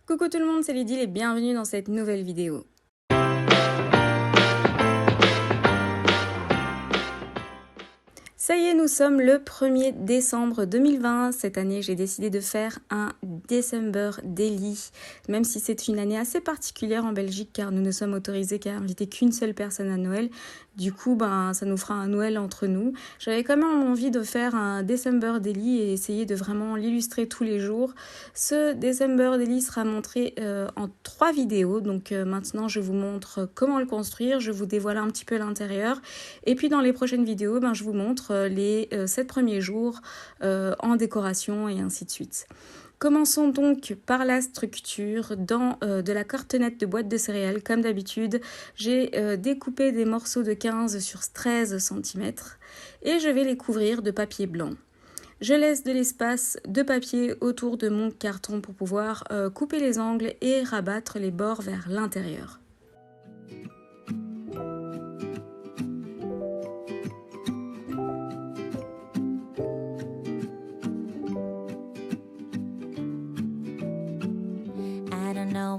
Coucou tout le monde, c'est Lydie et bienvenue dans cette nouvelle vidéo. Ça y est, nous sommes le 1er décembre 2020. Cette année, j'ai décidé de faire un December Daily, même si c'est une année assez particulière en Belgique car nous ne sommes autorisés qu'à inviter qu'une seule personne à Noël. Du coup, ça nous fera un Noël entre nous. J'avais quand même envie de faire un December Daily et essayer de vraiment l'illustrer tous les jours. Ce December Daily sera montré en 3 vidéos. Donc maintenant, je vous montre comment le construire. Je vous dévoile un petit peu l'intérieur. Et puis dans les prochaines vidéos, je vous montre les 7 premiers jours en décoration et ainsi de suite. Commençons donc par la structure. Dans de la cartonnette de boîte de céréales, comme d'habitude, j'ai découpé des morceaux de 15 sur 13 cm et je vais les couvrir de papier blanc. Je laisse de l'espace de papier autour de mon carton pour pouvoir couper les angles et rabattre les bords vers l'intérieur.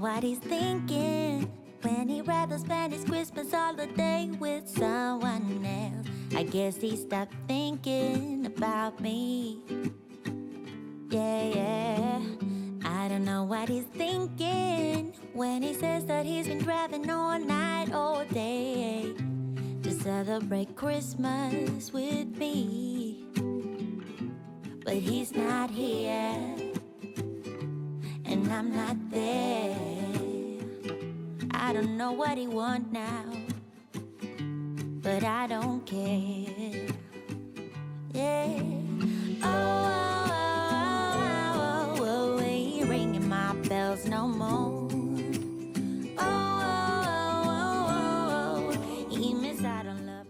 What he's thinking when he'd rather spend his Christmas holiday with someone else. I guess he stopped thinking about me. Yeah. I don't know what he's thinking when he says that he's been driving all night, all day to celebrate Christmas with me. But he's not here, and I'm not there. I don't know what he wants now, but I don't care. Yeah. Oh, he ain't ringing my bells no more. He missed out on love.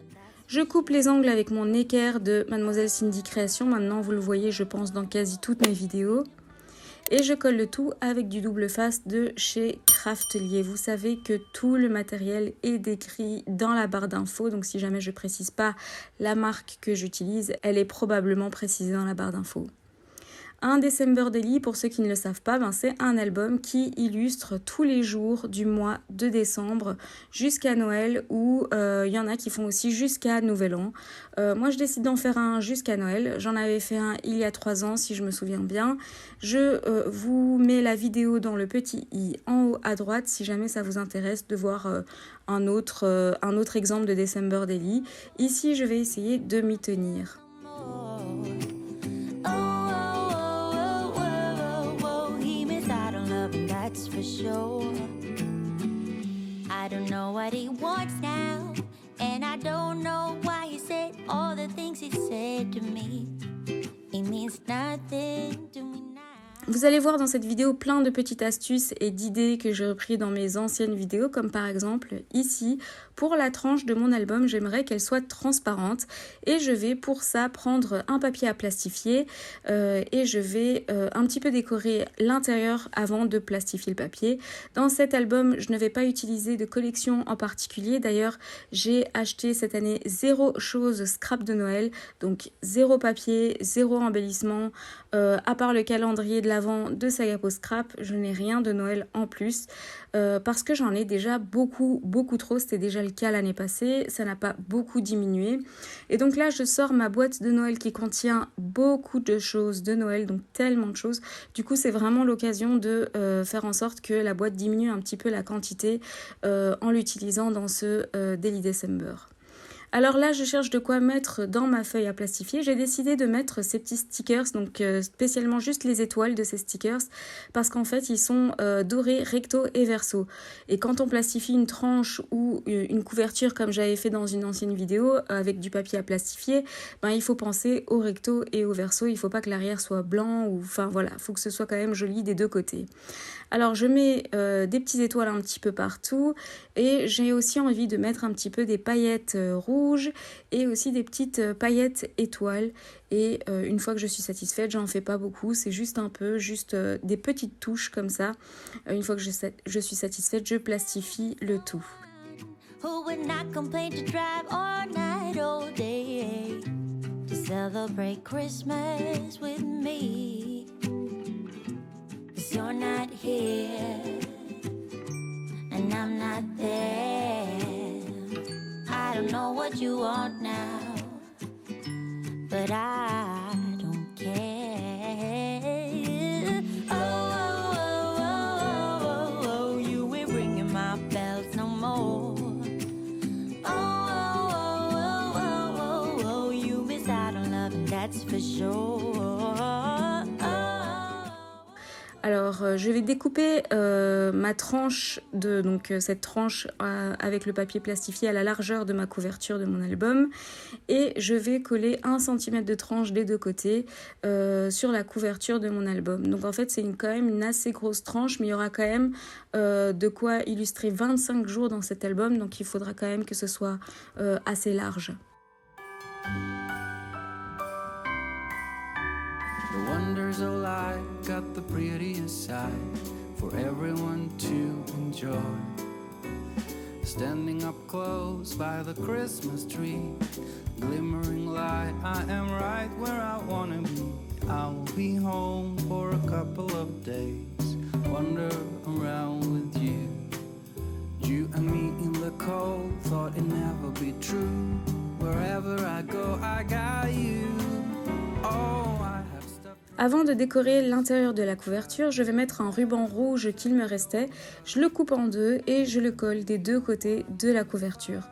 Je coupe les angles avec mon équerre de Mademoiselle Cindy Création. Maintenant, vous le voyez, je pense, dans quasi toutes mes vidéos. Et je colle le tout avec du double face de chez Craftelier. Vous savez que tout le matériel est décrit dans la barre d'infos. Donc si jamais je ne précise pas la marque que j'utilise, elle est probablement précisée dans la barre d'infos. Un December Daily, pour ceux qui ne le savent pas, c'est un album qui illustre tous les jours du mois de décembre jusqu'à Noël, ou il y en a qui font aussi jusqu'à Nouvel An. Moi, je décide d'en faire un jusqu'à Noël. J'en avais fait un il y a 3 ans, si je me souviens bien. Je vous mets la vidéo dans le petit i en haut à droite, si jamais ça vous intéresse de voir un autre exemple de December Daily. Ici, je vais essayer de m'y tenir. For sure. I don't know what he wants now, and I don't know why he said all the things he said to me. It means nothing to me now. Vous allez voir dans cette vidéo plein de petites astuces et d'idées que j'ai repris dans mes anciennes vidéos, comme par exemple ici, pour la tranche de mon album, j'aimerais qu'elle soit transparente et je vais pour ça prendre un papier à plastifier et je vais un petit peu décorer l'intérieur avant de plastifier le papier. Dans cet album, je ne vais pas utiliser de collection en particulier. D'ailleurs, j'ai acheté cette année 0 chose scrap de Noël, donc 0 papier, 0 embellissement, à part le calendrier de l'Avent de Sagapo Scrap, je n'ai rien de Noël en plus parce que j'en ai déjà beaucoup trop. C'était déjà le cas l'année passée, ça n'a pas beaucoup diminué. Et donc là, je sors ma boîte de Noël qui contient beaucoup de choses de Noël, donc tellement de choses. Du coup, c'est vraiment l'occasion de faire en sorte que la boîte diminue un petit peu la quantité en l'utilisant dans ce Daily December. Alors là, je cherche de quoi mettre dans ma feuille à plastifier. J'ai décidé de mettre ces petits stickers, donc spécialement juste les étoiles de ces stickers, parce qu'en fait, ils sont dorés recto et verso. Et quand on plastifie une tranche ou une couverture, comme j'avais fait dans une ancienne vidéo, avec du papier à plastifier, il faut penser au recto et au verso. Il ne faut pas que l'arrière soit blanc, ou enfin voilà, il faut que ce soit quand même joli des deux côtés. Alors je mets des petites étoiles un petit peu partout et j'ai aussi envie de mettre un petit peu des paillettes rouges et aussi des petites paillettes étoiles. Et une fois que je suis satisfaite, j'en fais pas beaucoup, c'est juste un peu, des petites touches comme ça. Une fois que je suis satisfaite, je plastifie le tout. Who would not complain to drive all night, all day to celebrate Christmas with me? 'Cause you're not here, you want now, but I don't care. Oh, you ain't ringing my bells no more. Oh, you miss out on love, and that's for sure. Alors, je vais découper ma tranche cette tranche avec le papier plastifié à la largeur de ma couverture de mon album, et je vais coller 1 cm de tranche des deux côtés sur la couverture de mon album. Donc en fait, c'est quand même une assez grosse tranche, mais il y aura quand même de quoi illustrer 25 jours dans cet album, donc il faudra quand même que ce soit assez large. The wonders of life got the prettiest side for everyone to enjoy. Standing up close by the Christmas tree, glimmering light, I am right where I wanna be. I will be home for a couple of days, wander around with you. You and me in the cold, thought it'd never be true. Wherever I go, I got you. Oh, Avant de décorer l'intérieur de la couverture, je vais mettre un ruban rouge qu'il me restait, je le coupe en deux et je le colle des deux côtés de la couverture.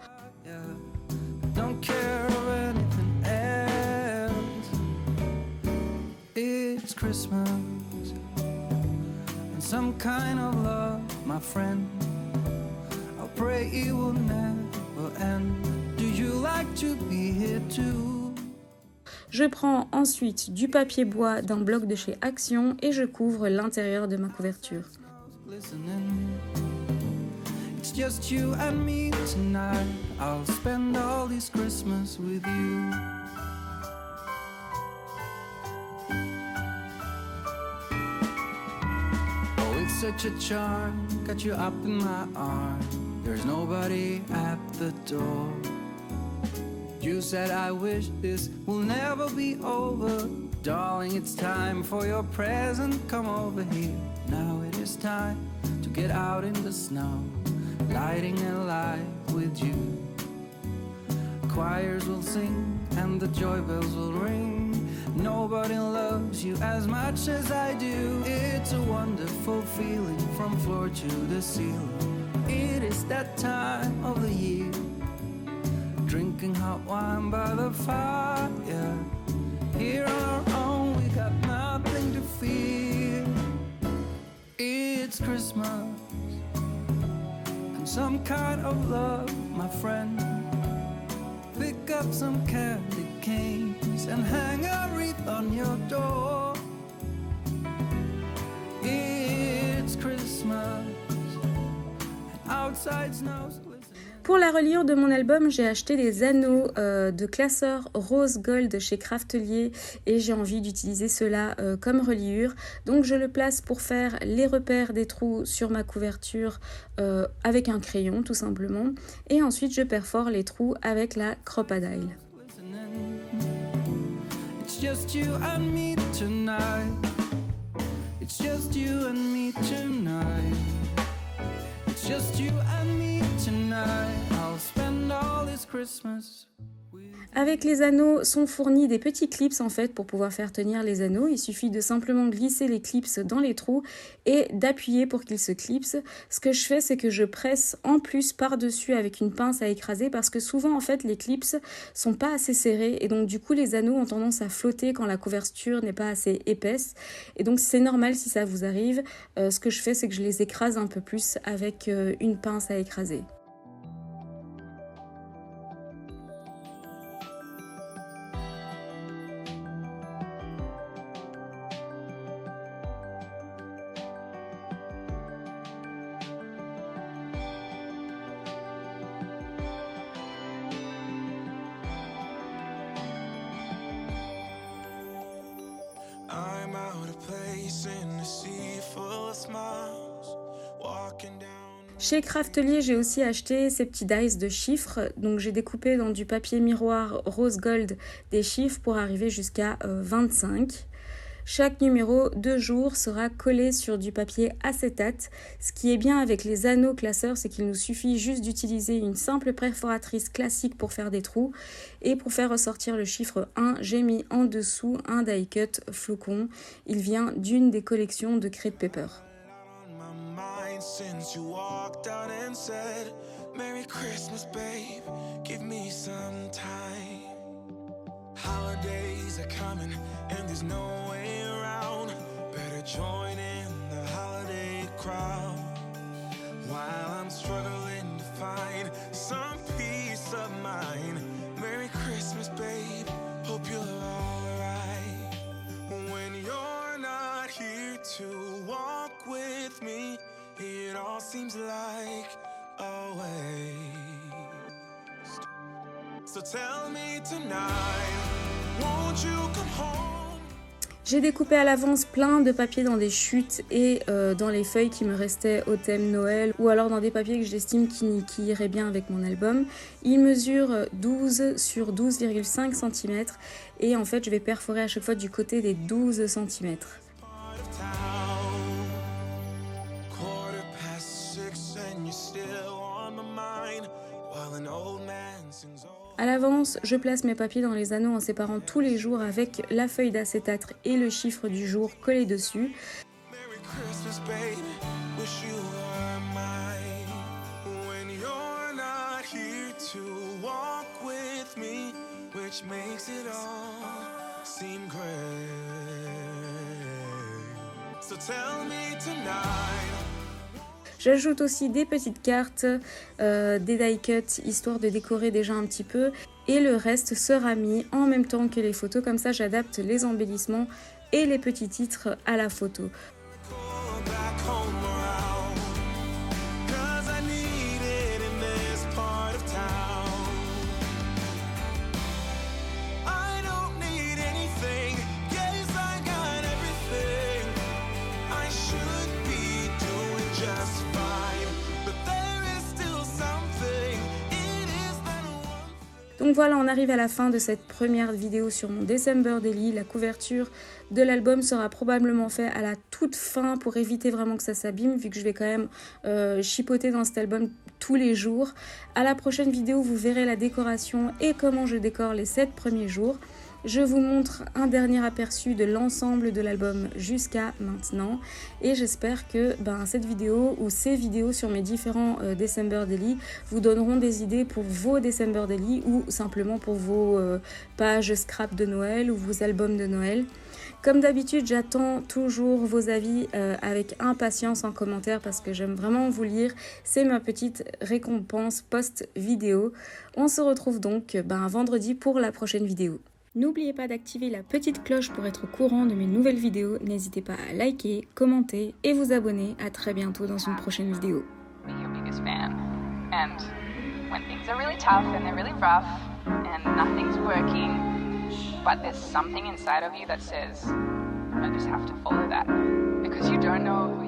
Je prends ensuite du papier bois d'un bloc de chez Action et je couvre l'intérieur de ma couverture. It's just you and me tonight. I'll spend all this Christmas with you. Oh, it's such a charm, got you up in my arms. There's nobody at the door. You said I wish this will never be over. Darling, it's time for your present. Come over here. Now it is time to get out in the snow, lighting a light with you. Choirs will sing and the joy bells will ring. Nobody loves you as much as I do. It's a wonderful feeling from floor to the ceiling. It is that time of the year, drinking hot wine by the fire. Here on our own, we got nothing to fear. It's Christmas and some kind of love, my friend. Pick up some candy canes and hang a wreath on your door. It's Christmas and outside snows. Pour la reliure de mon album, j'ai acheté des anneaux de classeur rose gold chez Craftelier et j'ai envie d'utiliser cela comme reliure. Donc je le place pour faire les repères des trous sur ma couverture avec un crayon tout simplement. Et ensuite je perfore les trous avec la Crop-A-Dile. It's just you and me tonight. It's just you and me tonight. It's just you and me tonight. I'll spend all this Christmas. Avec les anneaux sont fournis des petits clips en fait pour pouvoir faire tenir les anneaux. Il suffit de simplement glisser les clips dans les trous et d'appuyer pour qu'ils se clipsent. Ce que je fais, c'est que je presse en plus par-dessus avec une pince à écraser parce que souvent en fait les clips sont pas assez serrés et donc du coup les anneaux ont tendance à flotter quand la couverture n'est pas assez épaisse. Et donc c'est normal si ça vous arrive. Ce que je fais, c'est que je les écrase un peu plus avec une pince à écraser. Chez Craftelier, j'ai aussi acheté ces petits dice de chiffres. Donc j'ai découpé dans du papier miroir rose gold des chiffres pour arriver jusqu'à 25. Chaque numéro de jour sera collé sur du papier acétate. Ce qui est bien avec les anneaux classeurs, c'est qu'il nous suffit juste d'utiliser une simple perforatrice classique pour faire des trous. Et pour faire ressortir le chiffre 1, j'ai mis en dessous un die cut flocon. Il vient d'une des collections de Crate Paper. Since you walked out and said, Merry Christmas, babe, give me some time. Holidays are coming and there's no way around. Better join in the holiday crowd. While I'm struggling to find some peace of mind. Merry Christmas, babe, hope you're alright. When you're not here to walk with me, it all seems like a waste. So tell me tonight, won't you come home? J'ai découpé à l'avance plein de papiers dans des chutes et dans les feuilles qui me restaient au thème Noël ou alors dans des papiers que j'estime qui iraient bien avec mon album. Il mesure 12 sur 12,5 cm et en fait je vais perforer à chaque fois du côté des 12 cm. À l'avance, je place mes papiers dans les anneaux en séparant tous les jours avec la feuille d'acétate et le chiffre du jour collé dessus. J'ajoute aussi des petites cartes, des die cuts, histoire de décorer déjà un petit peu. Et le reste sera mis en même temps que les photos, comme ça j'adapte les embellissements et les petits titres à la photo. Donc voilà, on arrive à la fin de cette première vidéo sur mon December Daily. La couverture de l'album sera probablement faite à la toute fin pour éviter vraiment que ça s'abîme, vu que je vais quand même chipoter dans cet album tous les jours. À la prochaine vidéo, vous verrez la décoration et comment je décore les 7 premiers jours. Je vous montre un dernier aperçu de l'ensemble de l'album jusqu'à maintenant et j'espère que cette vidéo ou ces vidéos sur mes différents December Daily vous donneront des idées pour vos December Daily ou simplement pour vos pages scrap de Noël ou vos albums de Noël. Comme d'habitude, j'attends toujours vos avis avec impatience en commentaire parce que j'aime vraiment vous lire. C'est ma petite récompense post-vidéo. On se retrouve donc vendredi pour la prochaine vidéo. N'oubliez pas d'activer la petite cloche pour être au courant de mes nouvelles vidéos. N'hésitez pas à liker, commenter et vous abonner. À très bientôt dans une prochaine vidéo. Your biggest fan. And when things are really tough and they're really rough and nothing's working, but there's something inside of you that says, I just have to follow that. Because you don't know